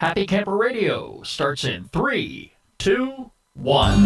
Happy Camper Radio starts in 3, 2, 1.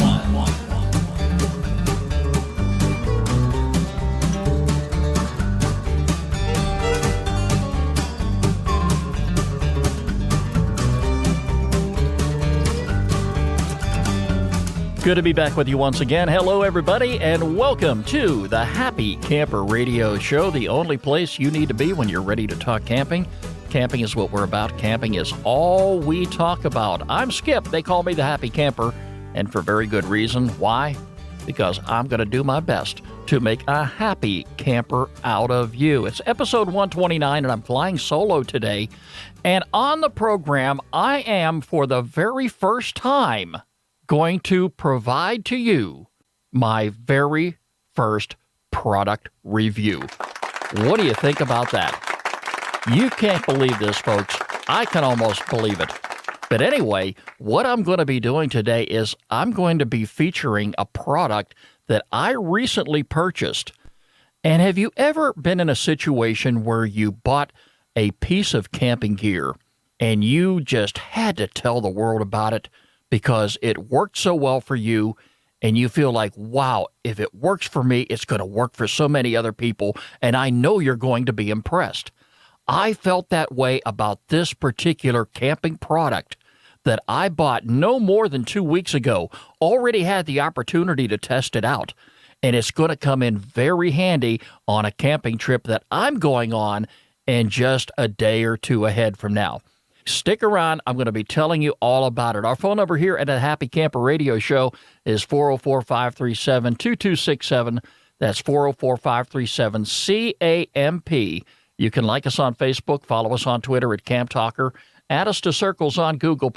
Good to be back with you once again. Hello, everybody, and welcome to the Happy Camper Radio Show, the only place you need to be when you're ready to talk camping. Camping is what we're about. Camping is all we talk about. I'm Skip. They call me the Happy Camper, and for very good reason. Why? Because I'm going to do my best to make a happy camper out of you. It's episode 129, and I'm flying solo today. And on the program, I am, for the very first time, going to provide to you my very first product review. What do you think about that? You can't believe this, folks. I can almost believe it. But anyway, what I'm going to be doing today is I'm going to be featuring a product that I recently purchased. And have you ever been in a situation where you bought a piece of camping gear and you just had to tell the world about it because it worked so well for you, and you feel like, wow, if it works for me, it's going to work for so many other people, and I know you're going to be impressed. I felt that way about this particular camping product that I bought no more than 2 weeks ago. Already had the opportunity to test it out, and it's going to come in very handy on a camping trip that I'm going on in just a day or two ahead from now. Stick around. I'm going to be telling you all about it. Our phone number here at the Happy Camper Radio Show is 404-537-2267. That's 404-537-CAMP. You can like us on Facebook, follow us on Twitter at Camp Talker, add us to Circles on Google+,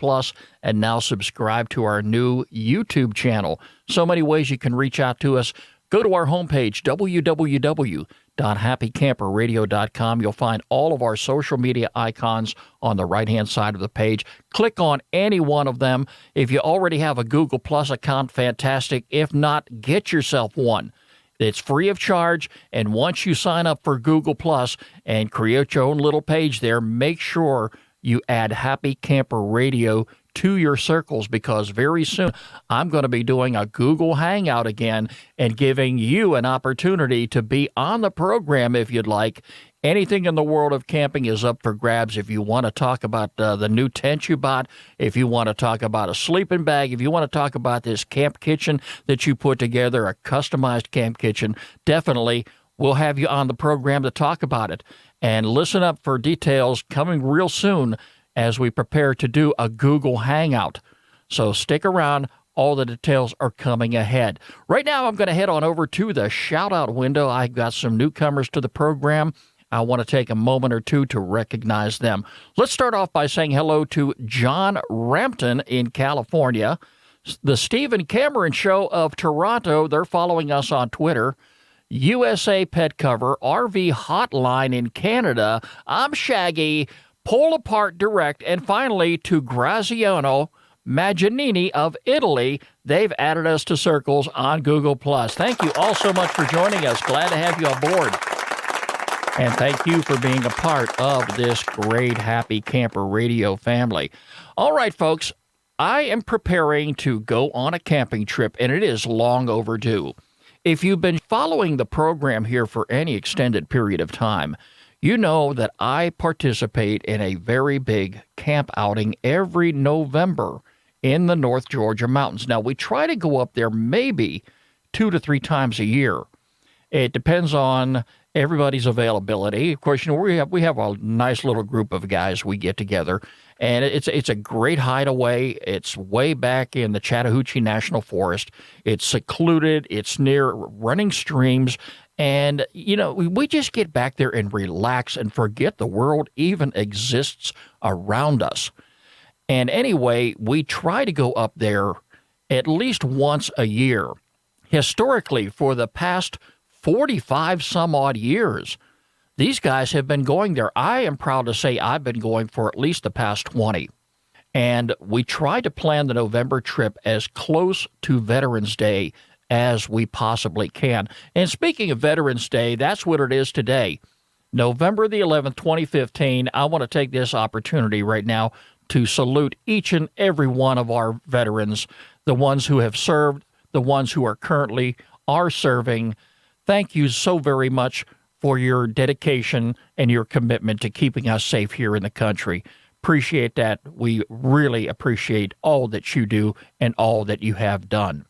and now subscribe to our new YouTube channel. So many ways you can reach out to us. Go to our homepage, www.happycamperradio.com. You'll find all of our social media icons on the right-hand side of the page. Click on any one of them. If you already have a Google Plus account, fantastic. If not, get yourself one. It's free of charge, and once you sign up for Google Plus and create your own little page there, make sure you add Happy Camper Radio to your circles, because very soon I'm going to be doing a Google Hangout again and giving you an opportunity to be on the program if you'd like. Anything in the world of camping is up for grabs. If you want to talk about the new tent you bought, if you want to talk about a sleeping bag, if you want to talk about this camp kitchen that you put together, a customized camp kitchen, definitely we'll have you on the program to talk about it. And listen up for details coming real soon as we prepare to do a Google Hangout. So stick around. All the details are coming ahead. Right now, I'm going to head on over to the shout-out window. I got some newcomers to the program. I want to take a moment or two to recognize them. Let's start off by saying hello to John Rampton in California, the Stephen Cameron Show of Toronto. They're following us on Twitter. USA Pet Cover, RV Hotline in Canada. I'm Shaggy, Pull Apart Direct, and finally to Graziano Maggianini of Italy. They've added us to Circles on Google+. Thank you all so much for joining us. Glad to have you on board. And thank you for being a part of this great Happy Camper Radio family. All right, folks, I am preparing to go on a camping trip, and it is long overdue. If you've been following the program here for any extended period of time, you know that I participate in a very big camp outing every November in the North Georgia mountains. Now, we try to go up there maybe 2 to 3 times a year. It depends on everybody's availability. Of course, you know, we have a nice little group of guys we get together, and it's a great hideaway. It's way back in the Chattahoochee National Forest. It's secluded. It's near running streams. And, you know, we just get back there and relax and forget the world even exists around us. And anyway, we try to go up there at least once a year. Historically, for the past 45 some odd years, these guys have been going there. I am proud to say I've been going for at least the past 20. And we try to plan the November trip as close to Veterans Day as we possibly can. And speaking of Veterans Day, that's what it is today. November the 11th, 2015, I want to take this opportunity right now to salute each and every one of our veterans, the ones who have served, the ones who are currently are serving. Thank you so very much for your dedication and your commitment to keeping us safe here in the country. Appreciate that. We really appreciate all that you do and all that you have done.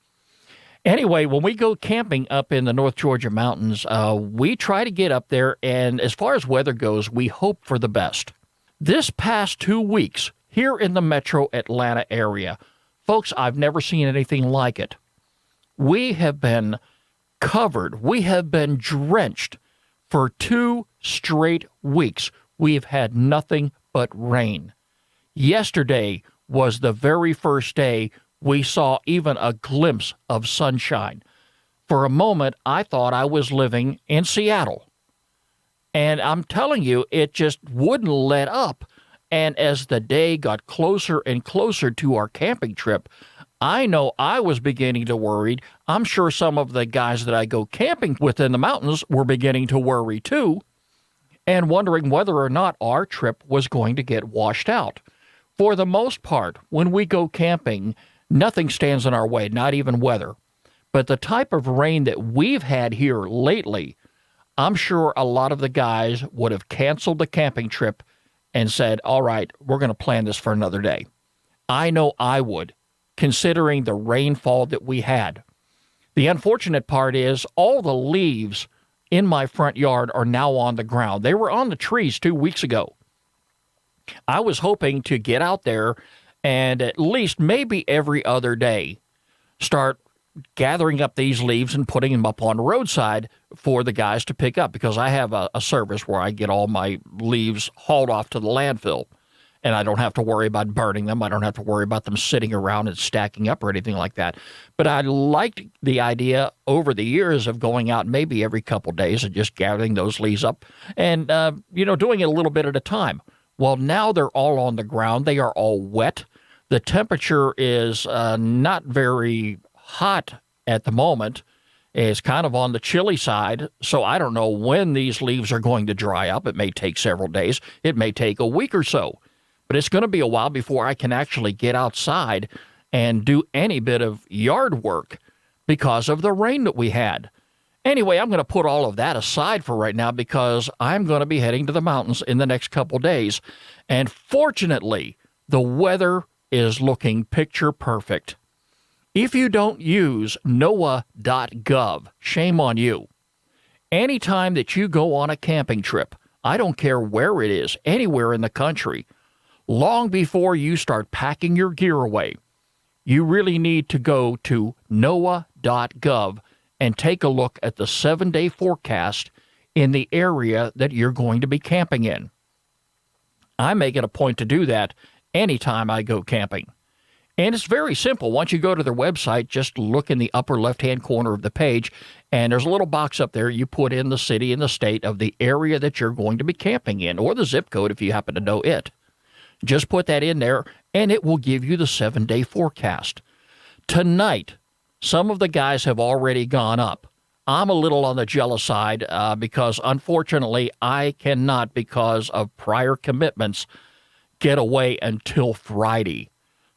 Anyway, when we go camping up in the North Georgia mountains, we try to get up there, and as far as weather goes, we hope for the best. This past 2 weeks here in the metro Atlanta area, folks, I've never seen anything like it. We have been covered. We have been drenched for 2 straight weeks. We've had nothing but rain. Yesterday was the very first day we saw even a glimpse of sunshine. For a moment, I thought I was living in Seattle. And I'm telling you, it just wouldn't let up. And as the day got closer and closer to our camping trip, I know I was beginning to worry. I'm sure some of the guys that I go camping with in the mountains were beginning to worry too, and wondering whether or not our trip was going to get washed out. For the most part, when we go camping, nothing stands in our way, not even weather. But the type of rain that we've had here lately, I'm sure a lot of the guys would have canceled the camping trip and said, all right, we're going to plan this for another day. I know I would, considering the rainfall that we had. The unfortunate part is all the leaves in my front yard are now on the ground. They were on the trees 2 weeks ago. I was hoping to get out there and at least maybe every other day start gathering up these leaves and putting them up on the roadside for the guys to pick up, because I have a service where I get all my leaves hauled off to the landfill, and I don't have to worry about burning them. I don't have to worry about them sitting around and stacking up or anything like that. But I liked the idea over the years of going out maybe every couple days and just gathering those leaves up and, doing it a little bit at a time. Well, now they're all on the ground. They are all wet. The temperature is not very hot at the moment. It's kind of on the chilly side, so I don't know when these leaves are going to dry up. It may take several days. It may take a week or so. But it's going to be a while before I can actually get outside and do any bit of yard work because of the rain that we had. Anyway, I'm going to put all of that aside for right now because I'm going to be heading to the mountains in the next couple days. And fortunately, the weather is looking picture perfect. If you don't use NOAA.gov, shame on you. Anytime that you go on a camping trip, I don't care where it is, anywhere in the country, long before you start packing your gear away, you really need to go to NOAA.gov and take a look at the 7-day forecast in the area that you're going to be camping in. I make it a point to do that anytime I go camping. And it's very simple. Once you go to their website, just look in the upper left-hand corner of the page, and there's a little box up there. You put in the city and the state of the area that you're going to be camping in, or the zip code if you happen to know it. Just put that in there, and it will give you the 7-day forecast. Tonight, some of the guys have already gone up. I'm a little on the jealous side because, unfortunately, I cannot, because of prior commitments, get away until Friday.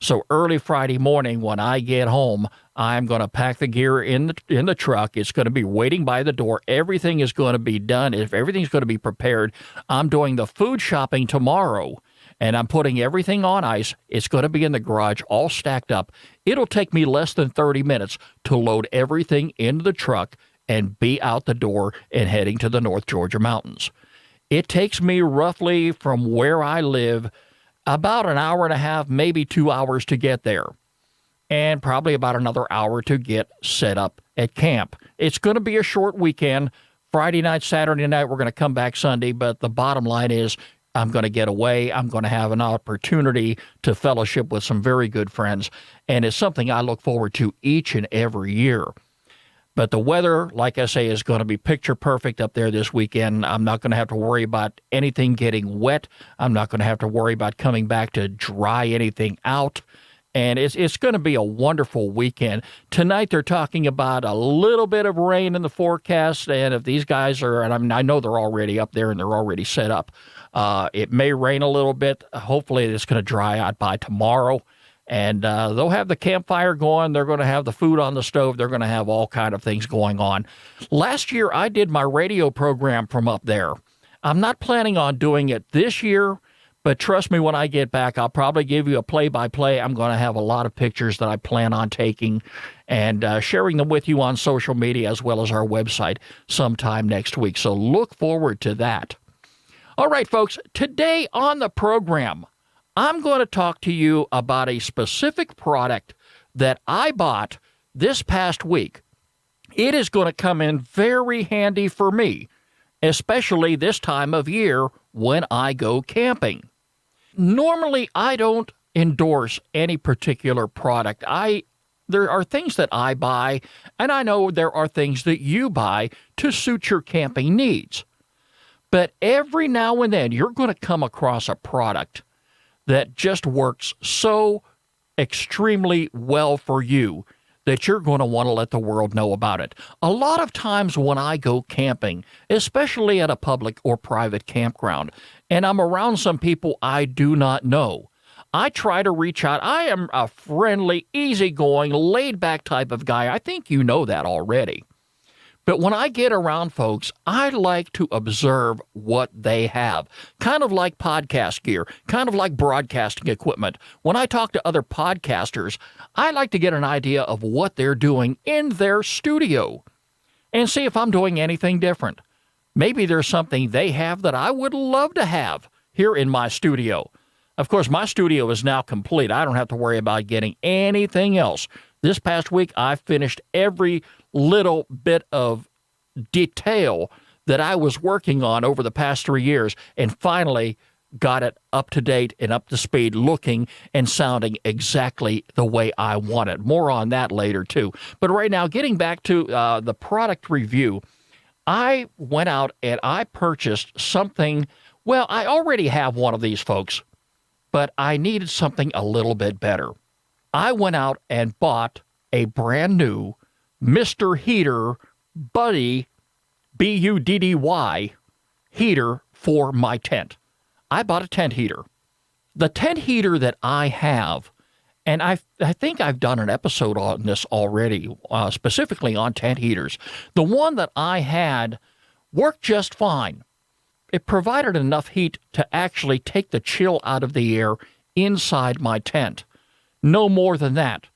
So early Friday morning when I get home, I'm going to pack the gear in the truck. It's going to be waiting by the door. Everything is going to be done. If everything's going to be prepared, I'm doing the food shopping tomorrow, and I'm putting everything on ice. It's going to be in the garage all stacked up. It'll take me less than 30 minutes to load everything into the truck and be out the door and heading to the North Georgia mountains. It takes me roughly from where I live about an hour and a half, maybe 2 hours to get there, and probably about another hour to get set up at camp. It's going to be a short weekend. Friday night, Saturday night, we're going to come back Sunday, but the bottom line is I'm going to get away. I'm going to have an opportunity to fellowship with some very good friends, and it's something I look forward to each and every year. But the weather, like I say, is going to be picture perfect up there this weekend. I'm not going to have to worry about anything getting wet. I'm not going to have to worry about coming back to dry anything out. And it's going to be a wonderful weekend. Tonight they're talking about a little bit of rain in the forecast. And if these guys are, and I know they're already up there and they're already set up, It may rain a little bit. Hopefully it's going to dry out by tomorrow. And they'll have the campfire going. They're going to have the food on the stove. They're going to have all kind of things going on. Last year, I did my radio program from up there. I'm not planning on doing it this year, but trust me, when I get back, I'll probably give you a play-by-play. I'm going to have a lot of pictures that I plan on taking and sharing them with you on social media as well as our website sometime next week. So look forward to that. All right, folks, today on the program, I'm going to talk to you about a specific product that I bought this past week. It is going to come in very handy for me, especially this time of year when I go camping. Normally, I don't endorse any particular product. There are things that I buy, and I know there are things that you buy to suit your camping needs. But every now and then, you're going to come across a product that just works so extremely well for you that you're going to want to let the world know about it. A lot of times when I go camping, especially at a public or private campground, and I'm around some people I do not know, I try to reach out. I am a friendly, easygoing, laid-back type of guy. I think you know that already. But when I get around folks, I like to observe what they have, kind of like podcast gear, kind of like broadcasting equipment. When I talk to other podcasters, I like to get an idea of what they're doing in their studio and see if I'm doing anything different. Maybe there's something they have that I would love to have here in my studio. Of course, my studio is now complete. I don't have to worry about getting anything else. This past week, I finished every little bit of detail that I was working on over the past 3 years and finally got it up to date and up to speed, looking and sounding exactly the way I want it. More on that later, too. But right now, getting back to the product review, I went out and I purchased something. Well, I already have one of these, folks, but I needed something a little bit better. I went out and bought a brand new Mr. Heater Buddy, Buddy, heater for my tent. I bought a tent heater. The tent heater that I have, and I think I've done an episode on this already, specifically on tent heaters. The one that I had worked just fine. It provided enough heat to actually take the chill out of the air inside my tent. No more than that.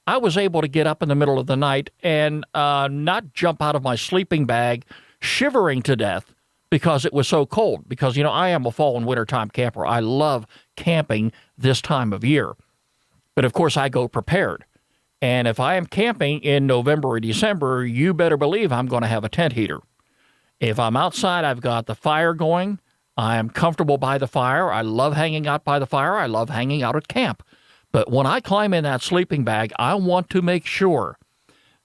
I was able to get up in the middle of the night and not jump out of my sleeping bag shivering to death because it was so cold. Because, I am a fall and wintertime camper. I love camping this time of year. But, of course, I go prepared. And if I am camping in November or December, you better believe I'm going to have a tent heater. If I'm outside, I've got the fire going. I am comfortable by the fire. I love hanging out by the fire. I love hanging out at camp. But when I climb in that sleeping bag, I want to make sure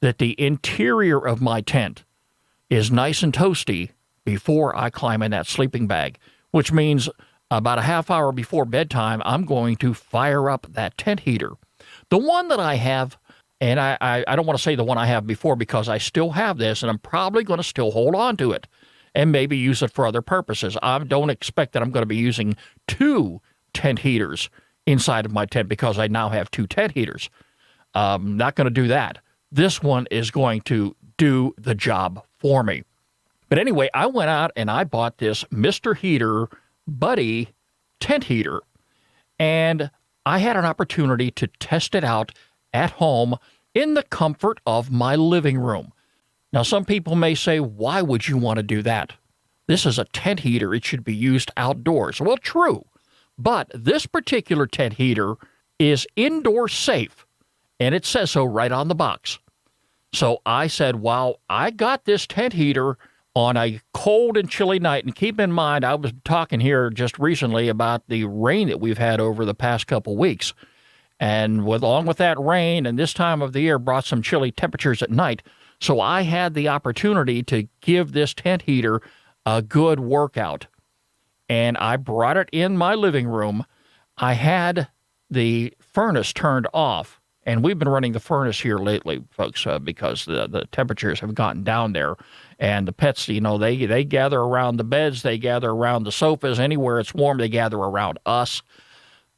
that the interior of my tent is nice and toasty before I climb in that sleeping bag, which means about a half hour before bedtime, I'm going to fire up that tent heater. The one that I have, and I don't want to say the one I have before because I still have this, and I'm probably going to still hold on to it and maybe use it for other purposes. I don't expect that I'm going to be using 2 tent heaters inside of my tent because I now have 2 tent heaters. Not going to do that. This one is going to do the job for me. But anyway, I went out and I bought this Mr. Heater Buddy tent heater, and I had an opportunity to test it out at home in the comfort of my living room. Now, some people may say, why would you want to do that? This is a tent heater. It should be used outdoors. Well, true. But this particular tent heater is indoor safe, and it says so right on the box. So I said, wow, I got this tent heater on a cold and chilly night. And keep in mind, I was talking here just recently about the rain that we've had over the past couple weeks. And along with that rain and this time of the year brought some chilly temperatures at night. So I had the opportunity to give this tent heater a good workout. And I brought it in my living room. I had the furnace turned off, And we've been running the furnace here lately, folks, because the temperatures have gotten down there. And the pets, they gather around the beds, they gather around the sofas, anywhere it's warm, they gather around us.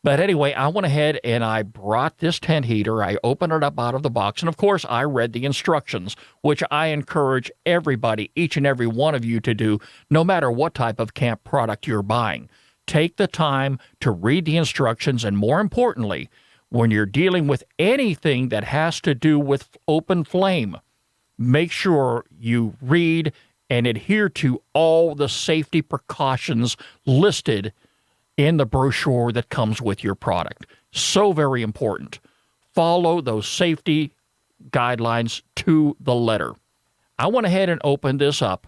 But anyway, I went ahead and I brought this tent heater. I opened it up out of the box. And of course, I read the instructions, which I encourage everybody, each and every one of you to do, no matter what type of camp product you're buying. Take the time to read the instructions. And more importantly, when you're dealing with anything that has to do with open flame, make sure you read and adhere to all the safety precautions listed in the brochure that comes with your product. So very important. Follow those safety guidelines to the letter. I went ahead and opened this up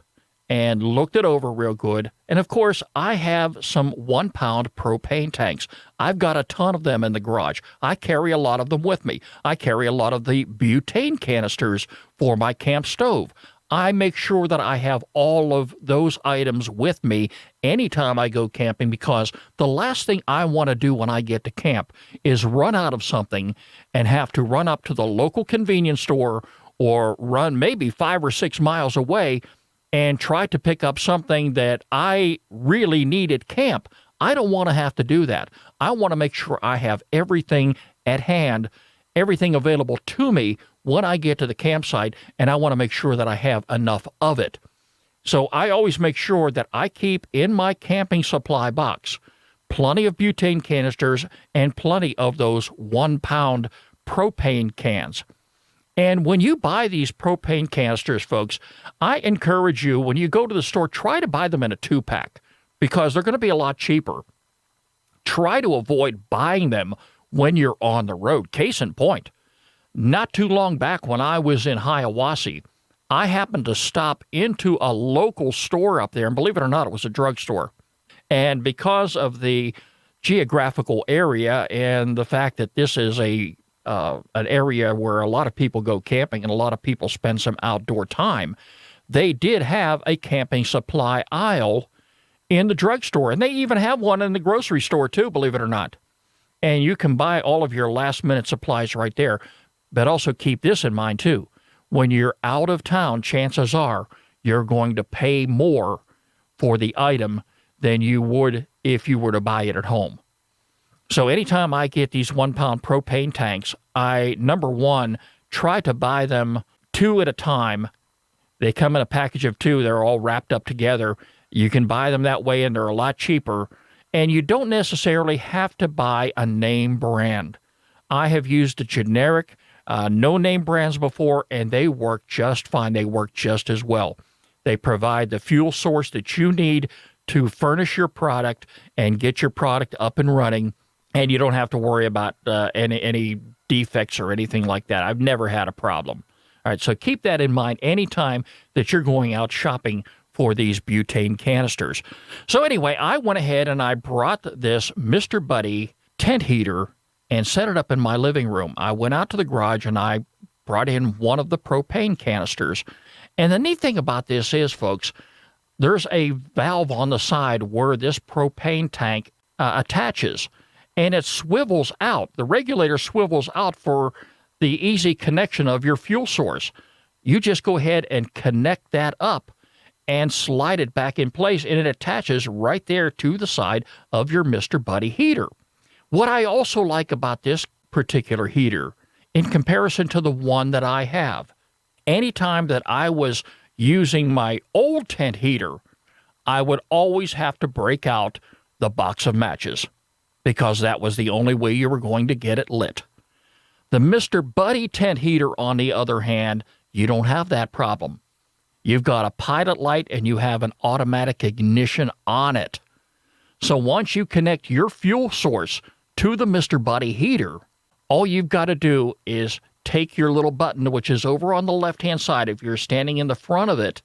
and looked it over real good. And of course, I have some 1-pound propane tanks. I've got a ton of them in the garage. I carry a lot of them with me. I carry a lot of the butane canisters for my camp stove. I make sure that I have all of those items with me anytime I go camping, because the last thing I want to do when I get to camp is run out of something and have to run up to the local convenience store or run maybe 5 or 6 miles away and try to pick up something that I really need at camp. I don't want to have to do that. I want to make sure I have everything at hand, everything available to me when I get to the campsite, and I want to make sure that I have enough of it. So I always make sure that I keep in my camping supply box plenty of butane canisters and plenty of those 1-pound propane cans. And when you buy these propane canisters, folks, I encourage you, when you go to the store, try to buy them in a 2-pack because they're going to be a lot cheaper. Try to avoid buying them when you're on the road. Case in point, not too long back when I was in Hiawassee, I happened to stop into a local store up there, and believe it or not, it was a drugstore. And because of the geographical area and the fact that this is an area where a lot of people go camping and a lot of people spend some outdoor time, they did have a camping supply aisle in the drugstore. And they even have one in the grocery store too, believe it or not. And you can buy all of your last-minute supplies right there. But also keep this in mind too. When you're out of town, chances are you're going to pay more for the item than you would if you were to buy it at home. So anytime I get these 1-pound propane tanks, I, number one, try to buy them 2 at a time. They come in a package of 2. They're all wrapped up together. You can buy them that way, and they're a lot cheaper. And you don't necessarily have to buy a name brand. I have used a generic no-name brands before, and they work just fine. They work just as well. They provide the fuel source that you need to furnish your product and get your product up and running, and you don't have to worry about any defects or anything like that. I've never had a problem. All right, so keep that in mind anytime that you're going out shopping for these butane canisters. So anyway, I went ahead and I brought this Mr. Buddy tent heater and set it up in my living room. I went out to the garage and I brought in one of the propane canisters. And the neat thing about this is, folks, there's a valve on the side where this propane tank attaches, and it swivels out. The regulator swivels out for the easy connection of your fuel source. You just go ahead and connect that up and slide it back in place, and it attaches right there to the side of your Mr. Buddy heater. What I also like about this particular heater, in comparison to the one that I have, anytime that I was using my old tent heater, I would always have to break out the box of matches because that was the only way you were going to get it lit. The Mr. Buddy tent heater, on the other hand, you don't have that problem. You've got a pilot light and you have an automatic ignition on it. So once you connect your fuel source to the Mr. Buddy heater, all you've got to do is take your little button, which is over on the left-hand side. If you're standing in the front of it,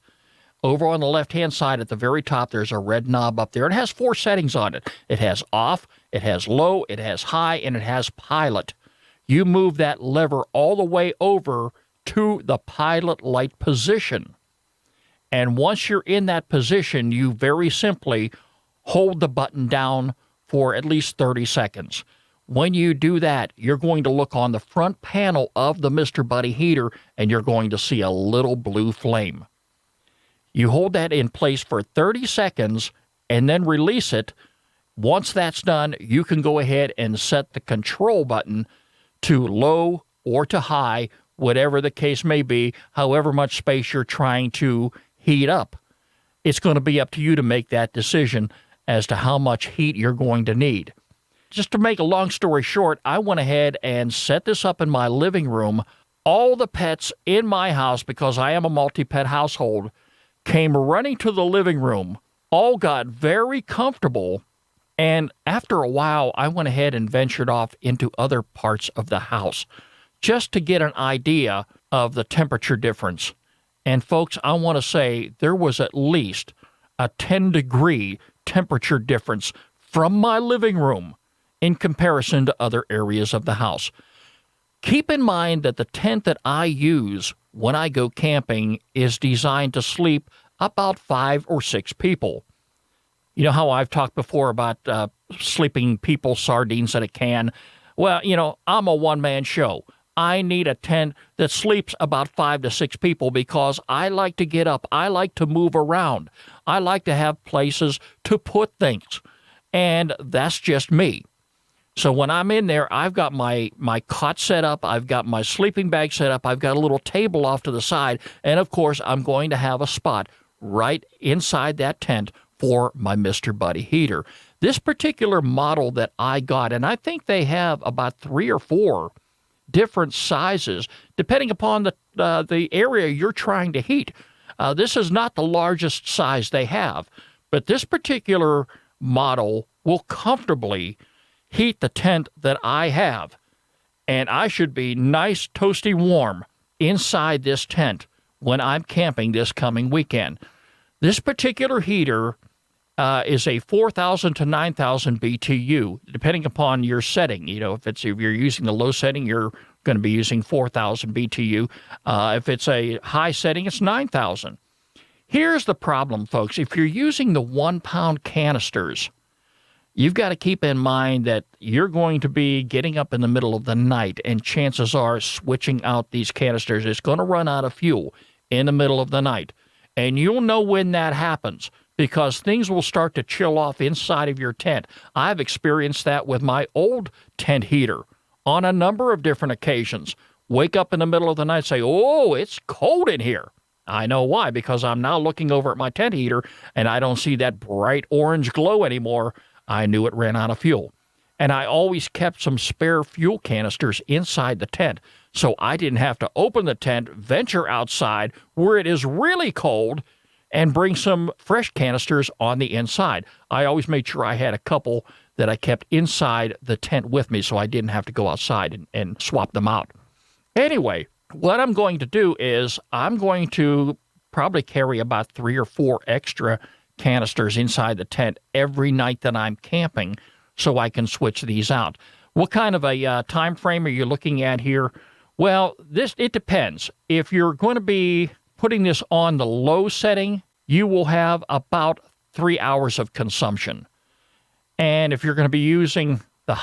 over on the left-hand side at the very top, there's a red knob up there. It has 4 settings on it. It has off, it has low, it has high, and it has pilot. You move that lever all the way over to the pilot light position. And once you're in that position, you very simply hold the button down for at least 30 seconds. When you do that, you're going to look on the front panel of the Mr. Buddy heater, and you're going to see a little blue flame. You hold that in place for 30 seconds and then release it. Once that's done, you can go ahead and set the control button to low or to high, whatever the case may be, however much space you're trying to heat up. It's going to be up to you to make that decision as to how much heat you're going to need. Just to make a long story short, I went ahead and set this up in my living room. All the pets in my house, because I am a multi-pet household, came running to the living room, all got very comfortable, and after a while, I went ahead and ventured off into other parts of the house just to get an idea of the temperature difference. And folks, I want to say there was at least a 10-degree temperature difference from my living room in comparison to other areas of the house. Keep in mind that the tent that I use when I go camping is designed to sleep about 5 or 6 people. You know how I've talked before about sleeping people sardines in a can? Well, I'm a one-man show. I need a tent that sleeps about 5 to 6 people because I like to get up. I like to move around. I like to have places to put things. And that's just me. So when I'm in there, I've got my cot set up, I've got my sleeping bag set up, I've got a little table off to the side, and of course, I'm going to have a spot right inside that tent for my Mr. Buddy heater. This particular model that I got, and I think they have about 3 or 4 different sizes, depending upon the area you're trying to heat. This is not the largest size they have, but this particular model will comfortably heat the tent that I have, and I should be nice, toasty warm inside this tent when I'm camping this coming weekend. This particular heater is a 4,000 to 9,000 BTU, depending upon your setting. If you're using the low setting, you're going to be using 4,000 BTU. If it's a high setting, it's 9,000. Here's the problem, folks. If you're using the 1-pound canisters, you've got to keep in mind that you're going to be getting up in the middle of the night, and chances are switching out these canisters is going to run out of fuel in the middle of the night. And you'll know when that happens because things will start to chill off inside of your tent. I've experienced that with my old tent heater on a number of different occasions. Wake up in the middle of the night, say, oh, it's cold in here. I know why, because I'm now looking over at my tent heater and I don't see that bright orange glow anymore. I knew it ran out of fuel. And I always kept some spare fuel canisters inside the tent, so I didn't have to open the tent, venture outside where it is really cold, and bring some fresh canisters on the inside. I always made sure I had a couple that I kept inside the tent with me so I didn't have to go outside and swap them out. Anyway, what I'm going to do is I'm going to probably carry about 3 or 4 extra canisters inside the tent every night that I'm camping so I can switch these out. What kind of a time frame are you looking at here? Well, it depends. If you're going to be putting this on the low setting, you will have about 3 hours of consumption. And if you're going to be using the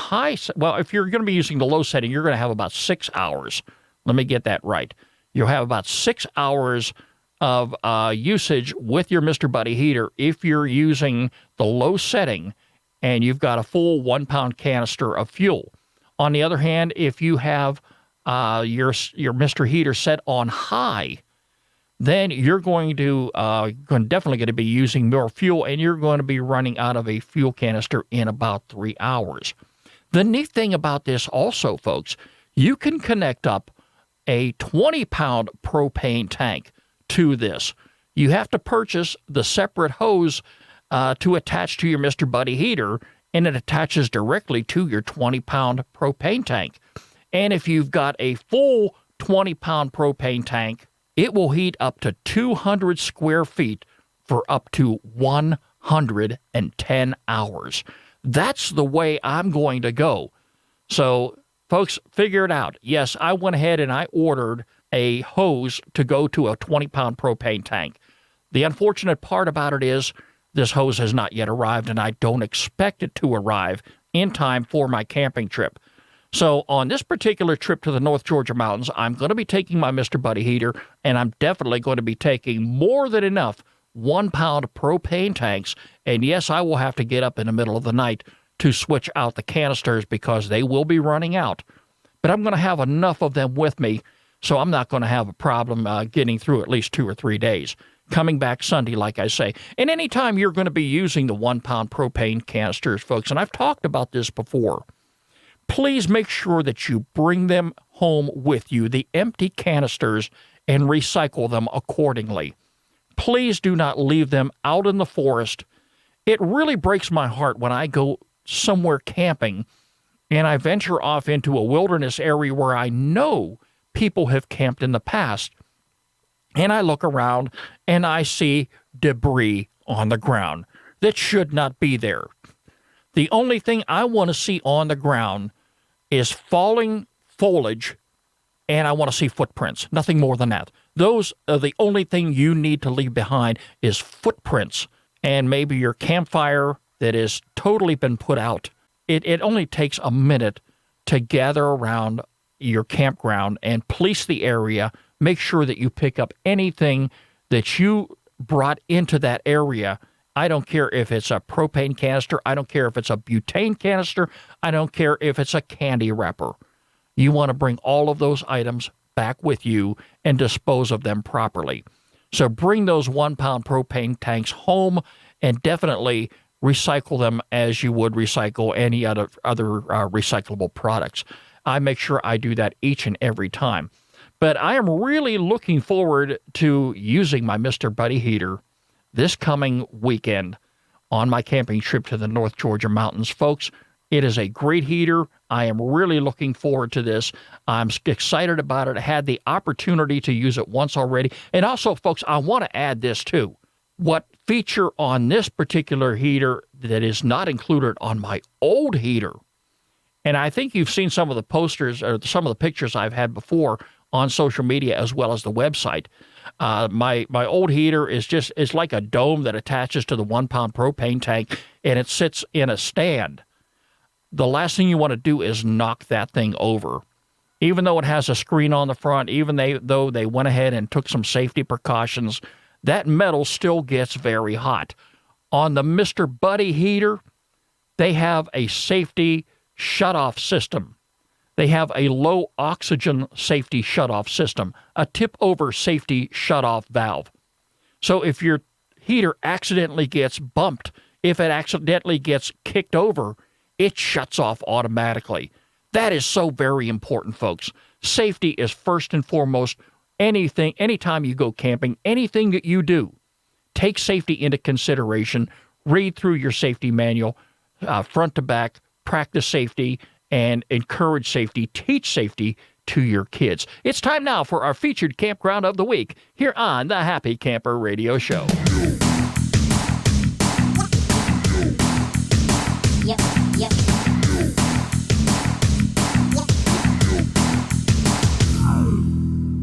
if you're going to be using the low setting, you're going to have about 6 hours. Let me get that right. You'll have about 6 hours of usage with your Mr. Buddy heater if you're using the low setting and you've got a full 1-pound canister of fuel. On the other hand, if you have your Mr. Heater set on high, then you're definitely going to be using more fuel, and you're going to be running out of a fuel canister in about 3 hours. The neat thing about this also, folks, you can connect up a 20-pound propane tank to this. You have to purchase the separate hose to attach to your Mr. Buddy heater, and it attaches directly to your 20-pound propane tank. And if you've got a full 20-pound propane tank, it will heat up to 200 square feet for up to 110 hours. That's the way I'm going to go. So, folks, figure it out. Yes, I went ahead and I ordered a hose to go to a 20-pound propane tank. The unfortunate part about it is this hose has not yet arrived, and I don't expect it to arrive in time for my camping trip. So on this particular trip to the North Georgia mountains, I'm going to be taking my Mr. Buddy heater, and I'm definitely going to be taking more than enough 1-pound propane tanks. And yes, I will have to get up in the middle of the night to switch out the canisters because they will be running out. But I'm going to have enough of them with me, so I'm not going to have a problem getting through at least 2 or 3 days. Coming back Sunday, like I say. And anytime you're going to be using the 1-pound propane canisters, folks, and I've talked about this before, please make sure that you bring them home with you, the empty canisters, and recycle them accordingly. Please do not leave them out in the forest. It really breaks my heart when I go somewhere camping and I venture off into a wilderness area where I know people have camped in the past, and I look around and I see debris on the ground that should not be there. The only thing I want to see on the ground is falling foliage, and I want to see footprints. Nothing more than that. Those are the only thing you need to leave behind is footprints and maybe your campfire that has totally been put out. It only takes a minute to gather around your campground and police the area. Make sure that you pick up anything that you brought into that area. I don't care if it's a propane canister. I don't care if it's a butane canister. I don't care if it's a candy wrapper. You want to bring all of those items back with you and dispose of them properly. So bring those 1-pound propane tanks home and definitely recycle them as you would recycle any other recyclable products. I make sure I do that each and every time. But I am really looking forward to using my Mr. Buddy heater this coming weekend on my camping trip to the North Georgia mountains. Folks, it is a great heater. I am really looking forward to this. I'm excited about it. I had the opportunity to use it once already. And also, folks, I want to add this too. What feature on this particular heater that is not included on my old heater, and I think you've seen some of the posters or some of the pictures I've had before on social media as well as the website. My old heater is like a dome that attaches to the 1-pound propane tank, and it sits in a stand. The last thing you want to do is knock that thing over. Even though it has a screen on the front, though they went ahead and took some safety precautions, that metal still gets very hot. On the Mr. Buddy heater, they have a safety shutoff system. They have a low oxygen safety shutoff system, a tip-over safety shutoff valve. So if your heater accidentally gets bumped, if it accidentally gets kicked over, it shuts off automatically. That is so very important, folks. Safety is first and foremost. Anytime you go camping, anything that you do, take safety into consideration. Read through your safety manual, front to back, practice safety, and encourage safety, teach safety to your kids. It's time now for our featured campground of the week here on the Happy Camper Radio Show. Yep.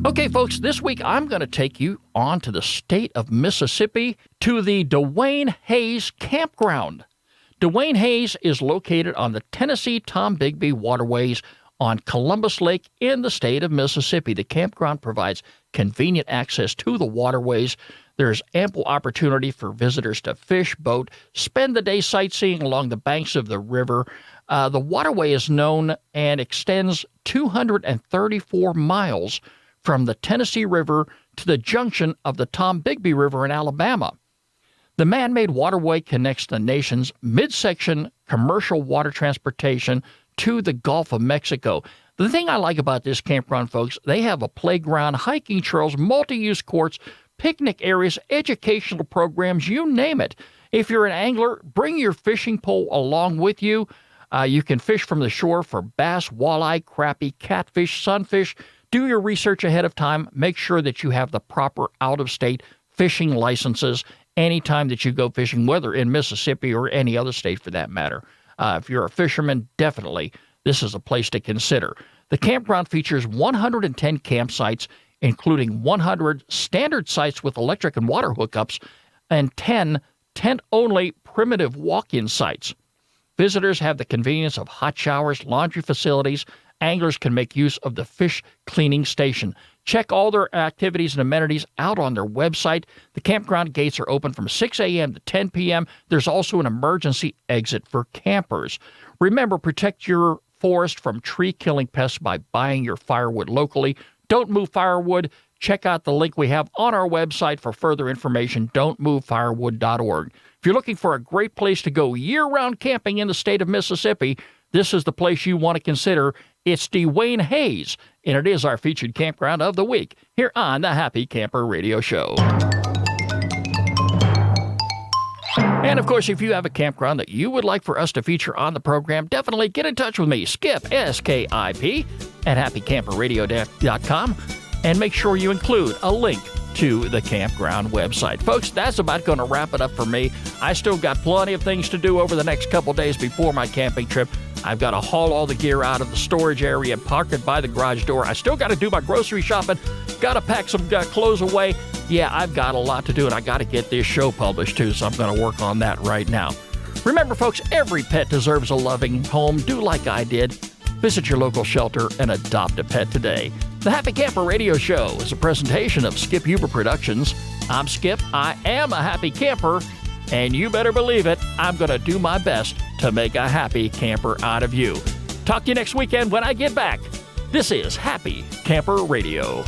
Okay, folks, this week I'm going to take you on to the state of Mississippi to the Dwayne Hayes Campground. Dwayne Hayes is located on the Tennessee-Tombigbee waterways on Columbus Lake in the state of Mississippi. The campground provides convenient access to the waterways. There's ample opportunity for visitors to fish, boat, spend the day sightseeing along the banks of the river. The waterway is known and extends 234 miles from the Tennessee River to the junction of the Tombigbee River in Alabama. The man-made waterway connects the nation's midsection commercial water transportation to the Gulf of Mexico. The thing I like about this campground, folks, they have a playground, hiking trails, multi-use courts, picnic areas, educational programs, you name it. If you're an angler, bring your fishing pole along with you. You can fish from the shore for bass, walleye, crappie, catfish, sunfish. Do your research ahead of time. Make sure that you have the proper out-of-state fishing licenses anytime that you go fishing, whether in Mississippi or any other state for that matter. If you're a fisherman, definitely this is a place to consider. The campground features 110 campsites, including 100 standard sites with electric and water hookups and 10 tent-only primitive walk-in sites. Visitors have the convenience of hot showers, laundry facilities. Anglers can make use of the fish cleaning station. Check all their activities and amenities out on their website. The campground gates are open from 6 a.m. to 10 p.m. There's also an emergency exit for campers. Remember, protect your forest from tree-killing pests by buying your firewood locally. Don't move firewood. Check out the link we have on our website for further information, don'tmovefirewood.org. If you're looking for a great place to go year-round camping in the state of Mississippi, this is the place you want to consider. It's Dwayne Hayes, and it is our featured campground of the week here on the Happy Camper Radio Show. And, of course, if you have a campground that you would like for us to feature on the program, definitely get in touch with me, Skip, S-K-I-P, at happycamperradio.com, and make sure you include a link to the campground website. Folks, that's about going to wrap it up for me. I still got plenty of things to do over the next couple days before my camping trip. I've got to haul all the gear out of the storage area and park it by the garage door. I still got to do my grocery shopping. Got to pack some clothes away. Yeah, I've got a lot to do, and I got to get this show published, too, so I'm going to work on that right now. Remember, folks, every pet deserves a loving home. Do like I did. Visit your local shelter and adopt a pet today. The Happy Camper Radio Show is a presentation of Skip Huber Productions. I'm Skip. I am a happy camper, and you better believe it, I'm going to do my best to make a happy camper out of you. Talk to you next weekend when I get back. This is Happy Camper Radio.